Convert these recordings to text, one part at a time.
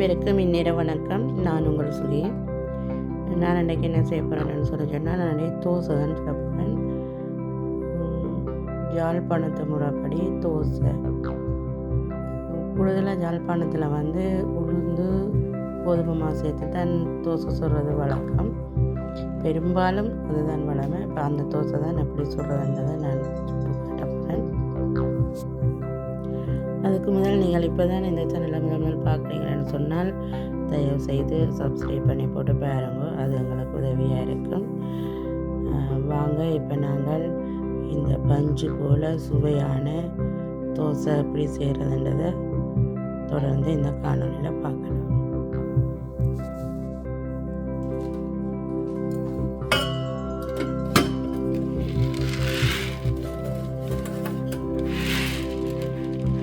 அனைவருக்கும் இந்நேர வணக்கம். நான் உங்கள் சுகி. நான் அன்றைக்கி என்ன செய்ய போகிறேன்னு சொல்லி சொன்னால், நான் தோசை தான் சொல்ல போகிறேன். யாழ்ப்பாணத்து முறைப்படி தோசை. கூடுதலாக யாழ்ப்பாணத்தில் உளுந்து கோதுமை மாவு சேர்த்து தான் தோசை சுடுறது வழக்கம். பெரும்பாலும் அதுதான் வழமை. இப்போ அந்த தோசை தான் எப்படி சுடுறதுன்றதை நான் காட்ட போகிறேன். அதுக்கு முதல் நீங்கள் இப்போ தான் இந்த சேனலில் முதல் பார்க்குறீங்கன்னு சொன்னால் தயவு செய்து சப்ஸ்கிரைப் பண்ணி போட்டு பாருங்க. அது எங்களுக்கு உதவியாக இருக்கும். வாங்க இப்போ நாங்கள் இந்த பஞ்சு போல் சுவையான தோசை எப்படி செய்கிறதுன்றதை தொடர்ந்து இந்த காணொலியில் பார்க்கலாம்.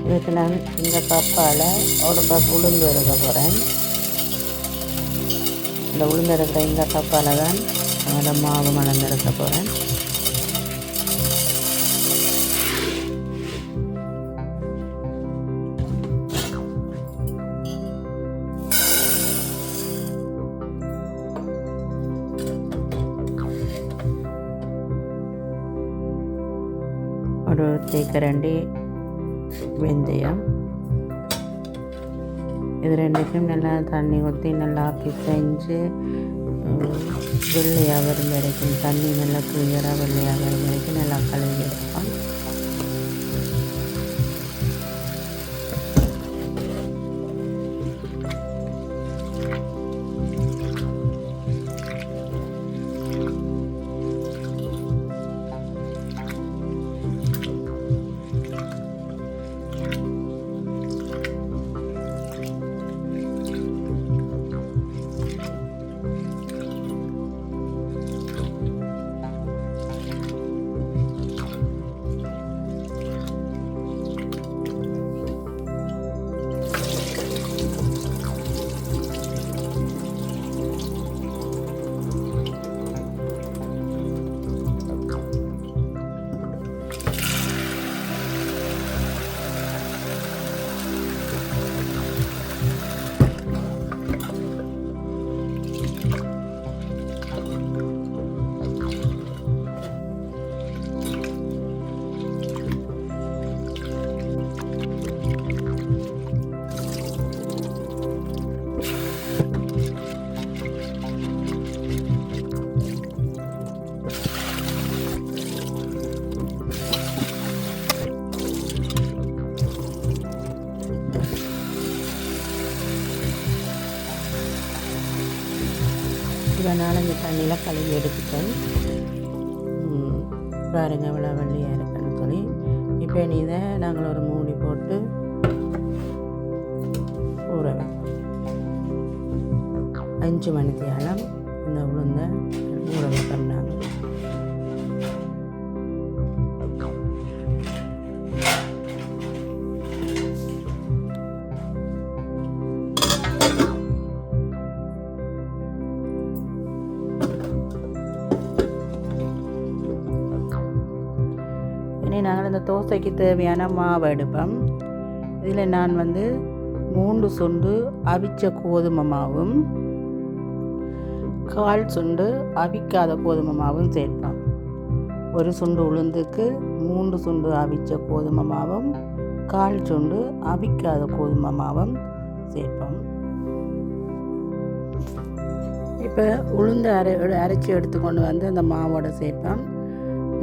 இதுக்கு நான் இந்த கப்பால் ஒரு கப் உளுந்து எடுக்க போகிறேன். இந்த உளுந்து எடுக்கிற இந்த கப்பால் தான் அதில் மாவு மலர்ந்து எடுக்க போகிறேன். ஒரு தேக்கரண்டி வெந்தயம். இது ரெண்டுக்கும் நல்லா தண்ணி ஊற்றி நல்லா பிசைஞ்சு வெள்ளையாக வரும் வரைக்கும், தண்ணி நல்லா கிளியராக வெள்ளையாக வரும் வரைக்கும் நல்லா கழுவி எடுப்போம். இதை நாலஞ்சு தண்ணியில் கழுவி எடுத்துட்டேன். பாருங்க இவ்வளோ வெள்ளையாக இருக்குன்னு சொல்லி. இப்போ இதை நாங்கள் ஒரு மூடி போட்டு ஊற வைப்போம். 5 மணி நேரம் இந்த உளுந்தை ஊற வைப்போம் நாங்கள். நாங்கள் இந்த தோசைக்கு தேவையான மாவு எடுப்போம். இதில் நான் 3 சுண்டு அவிச்ச கோதுமை மாவும் 1/4 சுண்டு அவிக்காத கோதுமை மாவும் சேர்ப்போம். ஒரு சுண்டு உளுந்துக்கு 3 சுண்டு அவிச்ச கோதுமை மாவும் 1/4 சுண்டு அவிக்காத கோதுமை மாவும் சேர்ப்போம். இப்போ உளுந்து அரைச்சி எடுத்துக்கொண்டு அந்த மாவோட சேர்ப்போம்.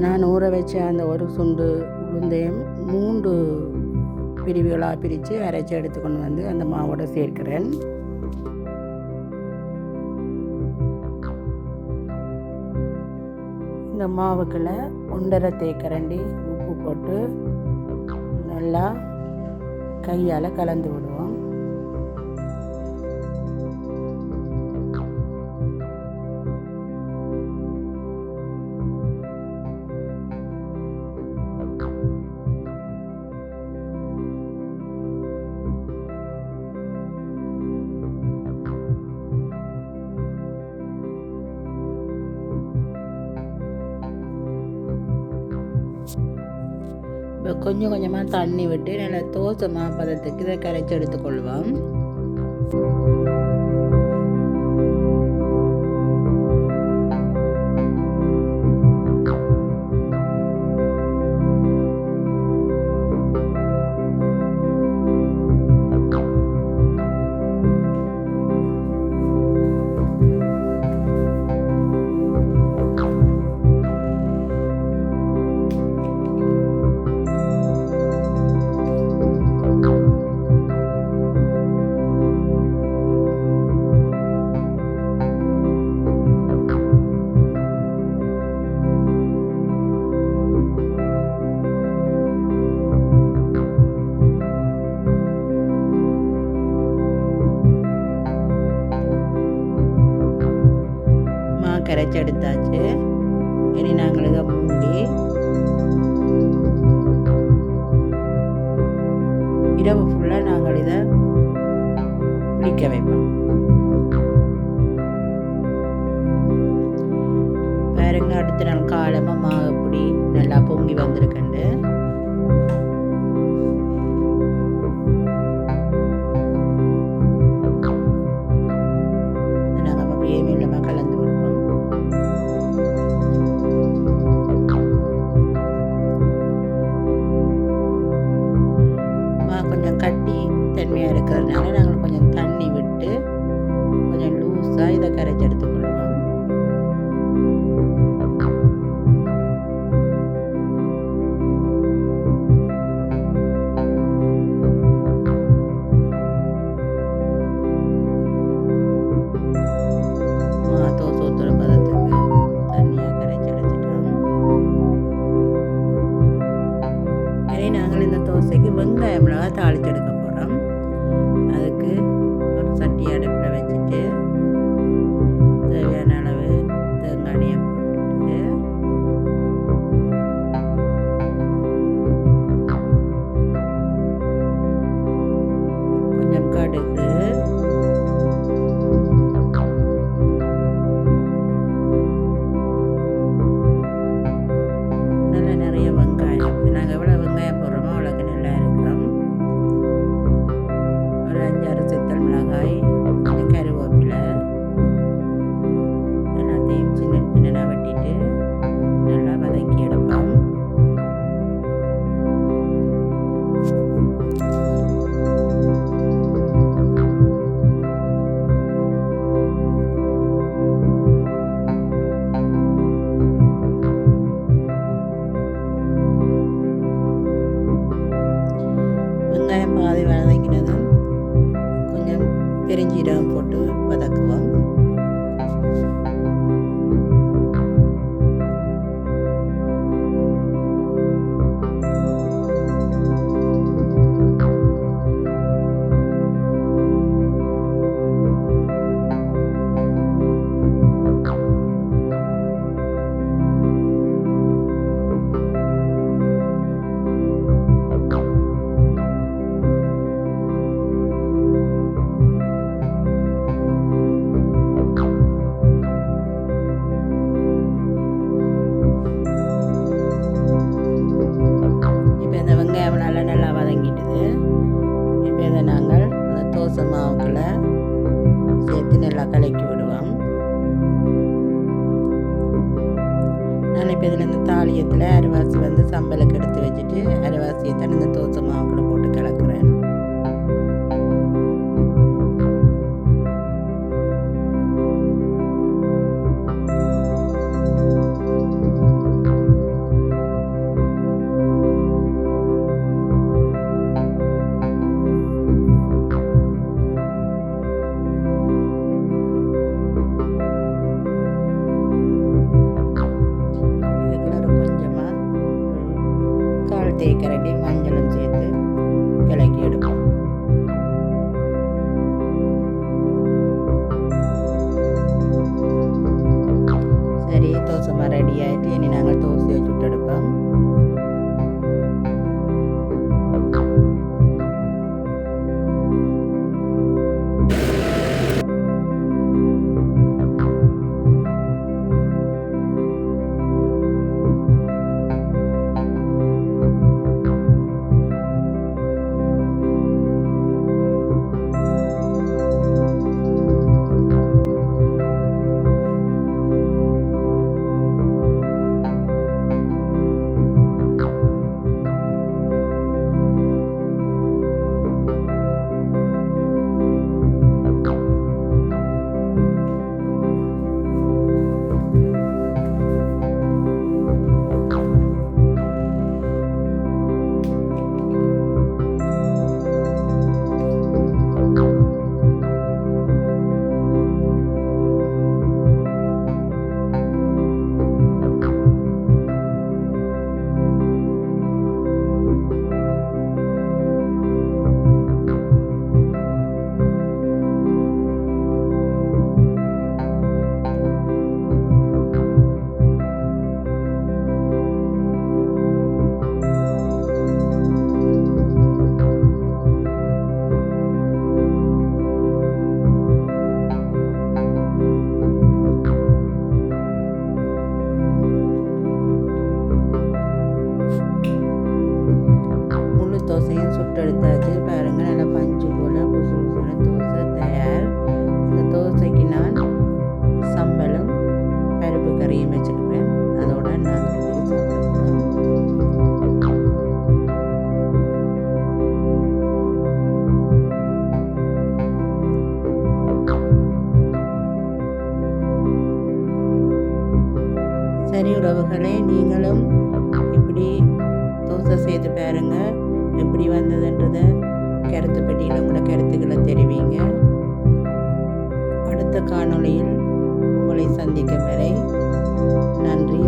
நான் ஊற வச்ச அந்த ஒரு சுண்டு உளுந்தையும் 3 பிரிவுகளாக பிரித்து அரைச்சி எடுத்துக்கொண்டு அந்த மாவோட சேர்க்கிறேன். இந்த மாவுக்குள்ள 1.5 தேக்கரண்டி உப்பு போட்டு நல்லா கையால் கலந்து விடுவோம். கொஞ்சம் கொஞ்சமாக தண்ணி விட்டு நல்லா தோசை மாவு பதத்துக்கு இதை கரைச்சி எடுத்துக்கொள்வோம். கரைச்சி எடுத்தாச்சு. இனி நாங்கள் இதை மூடி இரவு ஃபுல்லாக நாங்கள் இதை புளிக்க வைப்போம். பாருங்க, அடுத்த நாள் காலமாக மாவு எப்படி நல்லா பொங்கி வந்திருக்குண்டு. நாங்கள் அப்படியே மீளமாக கலந்து விடுவோம். கொஞ்சம் கட்டி தன்மையாக இருக்கிறதுனால நாங்கள் கொஞ்சம் தண்ணி விட்டு கொஞ்சம் லூஸாக இதை கரைச்சி எடுத்துக்கொள்வோம். தோசை பதத்துக்கு தண்ணியாக கரைச்சி எடுத்துட்டோம். சரி, நாங்கள் இந்த தோசைக்கு வெங்காயம் மிளகாய் தாளிச்சு எடுக்க போகிறோம். அதுக்கு ஒரு சட்டி அடுப்பில் வச்சுட்டு தேவையான அளவு தேங்காயை போட்டுட்டு கொஞ்சம் கடுகு, நல்லா நிறைய வெங்காயம், நாங்கள் எவ்வளோ வெங்காயம் போடுறோமோ அவ்வளோக்கு நல்லா இருக்கும். ஒரு 5-6 சித்தல் மிளகாய், கொஞ்சம் கருவேப்பிலை எல்லாத்தையும் சின்ன சின்னதாக வெட்டிட்டு நல்லா வதக்கி எடுப்போம். வெங்காயம் பாதி வதங்கினதும் கொஞ்சம் பெருஞ்சீரகம் போட்டு வதக்குவோம். நல்லா வதங்கிட்டுது. இப்போ இதை நாங்கள் அந்த தோசை மாவுக்குள்ள சேர்த்து நல்லா கலக்கி விடுவோம். நான் இப்போ இதில் இந்த தாளியத்தில் அரைவாசி சம்பலுக்கு எடுத்து வச்சுட்டு அரைவாசியை தான் இந்த தோசை மாவுக்குள்ள போட்டு கலக்குறேன். தேக்கரண்டி மஞ்சளும் சேர்த்து கிளக்கி எடுப்போம். சரி, தோசை ரெடி ஆகிட்டு இனி நாங்கள் தோசையை சுட்டெடுப்போம். சரி உறவுகளே, நீங்களும் இப்படி தோசை செய்து பாருங்கள். எப்படி வந்ததுன்றதை கருத்து பெட்டியில் உங்களோட கருத்துக்களை தெரிவிங்க. அடுத்த காணொளியில் உங்களை சந்திக்கும் வரை நன்றி.